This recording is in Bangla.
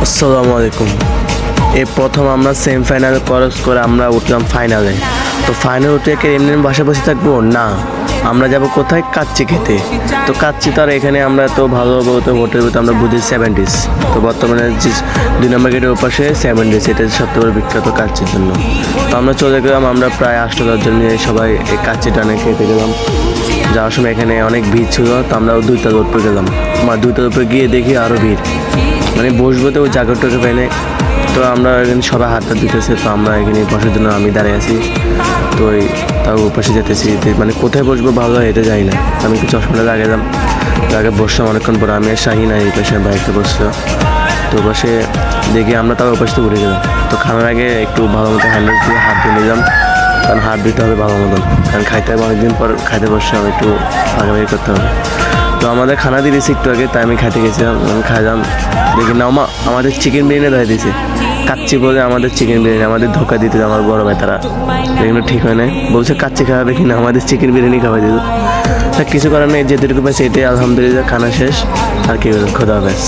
আসসালামু আলাইকুম। এই প্রথম আমরা সেমিফাইনাল ক্রস করে আমরা উঠলাম ফাইনালে। তো ফাইনাল উঠে কি এমনি বাসা বসে থাকবো না, আমরা যাব কোথায়? কাচ্চি খেতে। তো কাচ্চি তো আর এখানে আমরা তো ভালো বলতে হোটেল বলতে আমরা বুঝি 70s। তো বর্তমানে যে 2 নম্বর গেটের ওপাশে 70s, এটা সবথেকে বড় বিখ্যাত কাচ্চির জন্য। তো আমরা চলে গেলাম, আমরা প্রায় 8-10 জন নিয়ে সবাই এই কাচ্চি টানে খেতে গেলাম। যাওয়ার সময় এখানে অনেক ভিড় ছিল, তো আমরা 2তলার উপরে গেলাম। আমার 2তলার উপরে গিয়ে দেখি আরও ভিড়, মানে বসবো তো ওই জায়গাটাকে পাইনি। তো আমরা এখানে সবাই হাতটা দিতেছে, তো আমরা এখানে বসার জন্য আমি দাঁড়িয়ে আছি। তো ওই তাও ওপাশে যেতেছি, মানে কোথায় বসবো ভালো হয় এটা জানি না। আমি একটু চশমাটা লাগালাম, আগে বসলাম অনেকক্ষণ পরে। আমি আর শাহিন আর এই পাশে বাইকটা বসলো। তো পাশে দেখি আমরা তাও ওপাশে উঠে গেলাম। তো খানার আগে একটু ভালো মতো হ্যান্ড ওয়াশ দিয়ে হাত ধুয়ে নিলাম, কারণ হাত দিতে হবে ভালো মতন, কারণ খাইতে হবে অনেকদিন পর খাইতে বসলাম, একটু ফাঁকাফাঁকি করতে হবে। তো আমাদের খানা দিয়ে দিয়েছে একটু আগে, তাই আমি খাইতে গেছিলাম। আমি খাইলাম, দেখি না আমাদের চিকেন বিরিয়ানি ধরে দিয়েছে। কাচ্চি বলে আমাদের চিকেন বিরিয়ানি, আমাদের ধোকা দিতে আমার বড় ভাই তারা, এগুলো ঠিক হয় না। বলছে কাচ্চি খাওয়াবে কিনা, আমাদের চিকেন বিরিয়ানি খাওয়াই দিল। তা কিছু করার নেই, যেটুকু পাইছে এটাই আলহামদুলিল্লাহ। খানা শেষ, আর কি বলবো, খোদা হাফেজ।